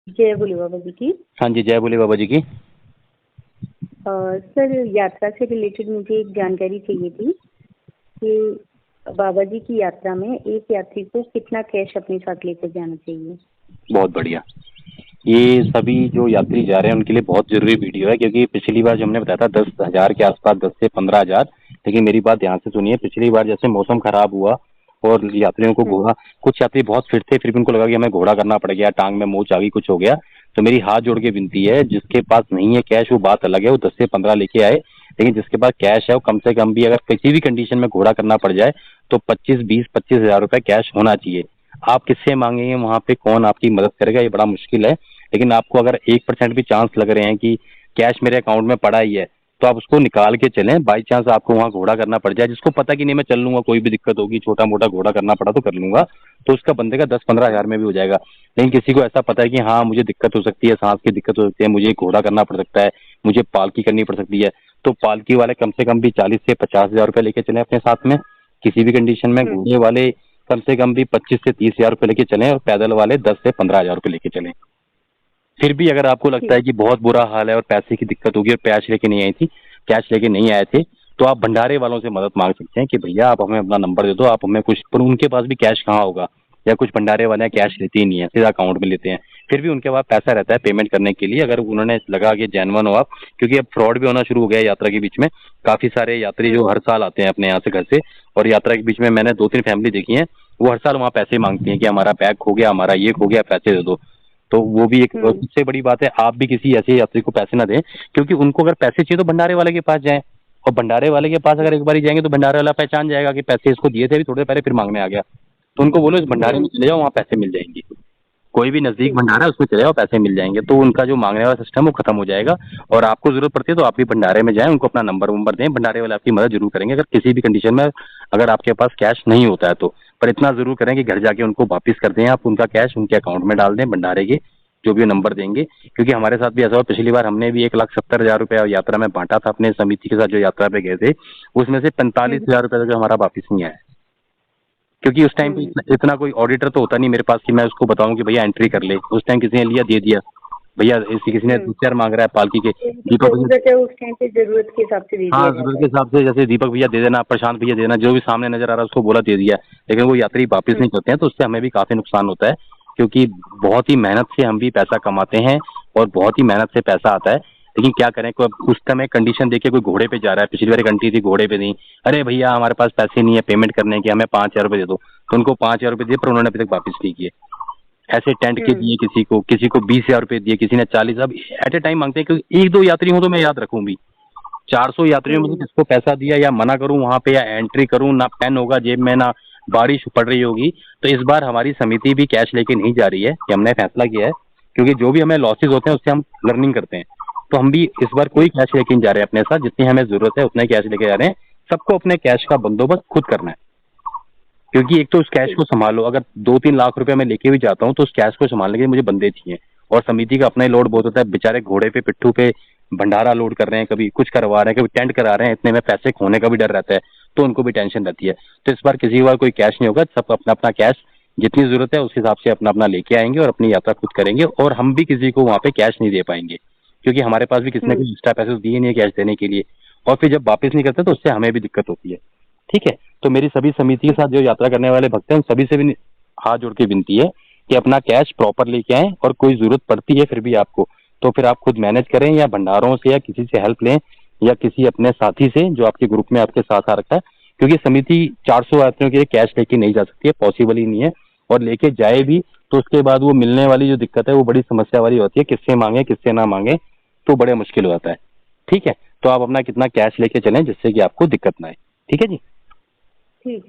जय बोले बाबा जी की। हाँ जी, जय बोले बाबा जी की। सर, यात्रा से रिलेटेड मुझे एक जानकारी चाहिए थी कि बाबा जी की यात्रा में एक यात्री को कितना कैश अपने साथ लेकर जाना चाहिए। बहुत बढ़िया। ये सभी जो यात्री जा रहे हैं उनके लिए बहुत जरूरी वीडियो है, क्योंकि पिछली बार जो हमने बताया था 10,000 के आसपास, 10 से 15,000। लेकिन मेरी बात ध्यान से सुनिए, पिछली बार जैसे मौसम खराब हुआ और यात्रियों को हम्म। घोड़ा, कुछ यात्री बहुत फिट थे, फिर भी उनको लगा कि हमें घोड़ा करना पड़ गया, टांग में मोच आ गई, कुछ हो गया। तो मेरी हाथ जोड़ के विनती है, जिसके पास नहीं है कैश वो बात अलग है, वो 10 से 15 लेके आए। लेकिन जिसके पास कैश है वो कम से कम भी, अगर किसी भी कंडीशन में घोड़ा करना पड़ जाए तो 25-20-25 हजार रुपए कैश होना चाहिए। आप किससे मांगेंगे वहां पे, कौन आपकी मदद करेगा, ये बड़ा मुश्किल है। लेकिन आपको अगर 1% भी चांस लग रहे हैं कि कैश मेरे अकाउंट में पड़ा ही है, तो आप उसको निकाल के चलें। बाई चांस आपको वहाँ घोड़ा करना पड़ जाए, जिसको पता कि नहीं मैं चल लूंगा, कोई भी दिक्कत होगी, छोटा मोटा घोड़ा करना पड़ा तो कर लूंगा, तो उसका बंदे का 10-15 हजार में भी हो जाएगा। लेकिन किसी को ऐसा पता है कि हाँ मुझे दिक्कत हो सकती है, सांस की दिक्कत हो सकती है, मुझे घोड़ा करना पड़ सकता है, मुझे पालकी करनी पड़ सकती है, तो पालकी वाले कम से कम भी 40 से 50 हजार रुपये लेके चले अपने साथ में। किसी भी कंडीशन में हम्म। घोड़े वाले कम से कम भी 25 से 30 हजार रुपये लेके चलें, और पैदल वाले 10 से 15 हजार रुपये लेके चलें। फिर भी अगर आपको लगता ठीक। है कि बहुत बुरा हाल है और पैसे की दिक्कत होगी और कैश लेके नहीं आए थे, तो आप भंडारे वालों से मदद मांग सकते हैं कि भैया आप हमें अपना नंबर दे दो, आप हमें कुछ, पर उनके पास भी कैश कहाँ होगा, या कुछ भंडारे वाले हम्म। कैश लेते ही नहीं है, सीधा अकाउंट में लेते हैं। फिर भी उनके पास पैसा रहता है पेमेंट करने के लिए, अगर उन्होंने लगा कि जेन्युइन हो आप, क्योंकि अब फ्रॉड भी होना शुरू हो गया है यात्रा के बीच में। काफी सारे यात्री जो हम्म। हर साल आते हैं अपने यहाँ से, घर से, और यात्रा के बीच में मैंने 2-3 फैमिली देखी है, वो हर साल वहाँ पैसे मांगती हैं कि हमारा बैग खो गया, हमारा ये खो गया, पैसे दे दो। तो वो भी एक, और हम्म। सबसे बड़ी बात है, आप भी किसी ऐसे यात्री को पैसे ना दें, क्योंकि उनको अगर पैसे चाहिए तो भंडारे वाले के पास जाएं। और भंडारे वाले के पास अगर एक बार जाएंगे तो भंडारे वाला पहचान जाएगा कि पैसे इसको दिए थे अभी थोड़े देर पहले, फिर मांगने आ गया। तो उनको बोलो इस भंडारे में हम्म। चले जाओ, वहाँ पैसे मिल जाएंगे। कोई भी नजदीक ठीक है। भंडारा है उसमें चले जाओ, पैसे मिल जाएंगे, तो उनका जो मांगने वाला सिस्टम वो खत्म हो जाएगा। और आपको जरूरत पड़ती है तो आप भी भंडारे में जाएं, उनको अपना नंबर वंबर दें, भंडारे वाले आपकी मदद जरूर करेंगे, अगर किसी भी कंडीशन में अगर आपके पास कैश नहीं होता है तो। पर इतना जरूर करें कि घर जाके उनको वापिस कर दें, आप उनका कैश उनके अकाउंट में डाल दें, भंडारे के जो भी नंबर देंगे। क्योंकि हमारे साथ भी ऐसा हुआ, पिछली बार हमने भी 1,70,000 रुपया यात्रा में बांटा था अपने समिति के साथ जो यात्रा पे गए थे, उसमें से पैंतालीस हम्म। हजार रुपया तक हमारा वापिस नहीं आया। क्योंकि उस टाइम पे हम्म। इतना कोई ऑडिटर तो होता नहीं मेरे पास कि मैं उसको बताऊं कि भैया एंट्री कर ले। उस टाइम किसी ने लिया, दे दिया, भैया इसी किसी ने हम्म। 2 4 मांग रहा है पालकी के, जिनकी दीपक भैया। जरूरत है उस टाइम पे जरूरत के हिसाब से दे दिया हाँ, जरूरत जाता के है। हिसाब से, जैसे दीपक भैया दे देना, प्रशांत भैया दे देना, जो भी सामने नजर आ रहा है उसको बोला दे दिया। लेकिन वो यात्री वापिस हम्म। नहीं करते हैं, तो उससे हमें भी काफी नुकसान होता है। क्योंकि बहुत ही मेहनत से हम भी पैसा कमाते हैं और बहुत ही मेहनत से पैसा आता है। लेकिन क्या करें, कोई उस समय कंडीशन देखे कोई घोड़े पे जा रहा है, पिछली बार एक आंटी थी घोड़े पे थी, अरे भैया हमारे पास पैसे नहीं है पेमेंट करने के, हमें 5,000 रुपये दे दो। तो उनको 5,000 रुपये दिए, पर उन्होंने अभी तक वापिस नहीं किए। ऐसे टेंट के हम्म। दिए, किसी को 20,000 रुपये दिए, किसी ने 40। अब एट ए टाइम मांगते हैं, क्योंकि 1-2 यात्री हो तो मैं याद रखूं भी। 400 यात्रियों में से हम्म। किसको पैसा दिया, या मना करूं वहां पे, या एंट्री करूं, ना पेन होगा जेब में, ना बारिश पड़ रही होगी। तो इस बार हमारी समिति भी कैश लेके नहीं जा रही है, कि हमने फैसला किया है, क्योंकि जो भी हमें लॉसेज होते हैं उससे हम लर्निंग करते हैं। तो हम भी इस बार कोई कैश लेके नहीं जा रहे हैं अपने साथ, जितनी हमें जरूरत है उतने कैश लेके जा रहे हैं। सबको अपने कैश का बंदोबस्त खुद करना है। क्योंकि एक तो उस कैश ठीक। को संभालो, अगर 2-3 लाख रुपया मैं लेके भी जाता हूँ तो उस कैश को संभालने के लिए मुझे बंदे चाहिए। और समिति का अपना ही लोड बहुत होता है, बेचारे घोड़े पे पिट्ठू पे भंडारा लोड कर रहे हैं, कभी कुछ करवा रहे हैं, कभी टेंट करा रहे हैं, इतने में पैसे खोने का भी डर रहता है, तो उनको भी टेंशन रहती है। तो इस बार किसी बार कोई कैश नहीं होगा, सब अपना अपना कैश जितनी जरूरत है उस हिसाब से अपना अपना लेके आएंगे और अपनी यात्रा खुद करेंगे। और हम भी किसी को वहाँ पे कैश नहीं दे पाएंगे, क्योंकि हमारे पास भी किसी ने हम्म। कोई एक्स्ट्रा पैसे तो दिए नहीं है कैश देने के लिए। और फिर जब वापिस नहीं करते तो उससे हमें भी दिक्कत होती है। ठीक है, तो मेरी सभी समिति के साथ जो यात्रा करने वाले भक्त हैं उन सभी से भी हाथ जोड़ के विनती है कि अपना कैश प्रॉपर लेके आएं, और कोई जरूरत पड़ती है फिर भी आपको, तो फिर आप खुद मैनेज करें, या भंडारों से या किसी से हेल्प लें, या किसी अपने साथी से जो आपके ग्रुप में आपके साथ आ रखा है। क्योंकि समिति 400 यात्रियों के लिए कैश लेके नहीं जा सकती है, पॉसिबल ही नहीं है। और लेके जाए भी तो उसके बाद वो मिलने वाली जो दिक्कत है वो बड़ी समस्या वाली होती है, किससे मांगे किससे ना मांगे, तो बड़े मुश्किल होता है। ठीक है, तो आप अपना कितना कैश लेके चलें जिससे कि आपको दिक्कत ना आए। ठीक है जी। ठीक है।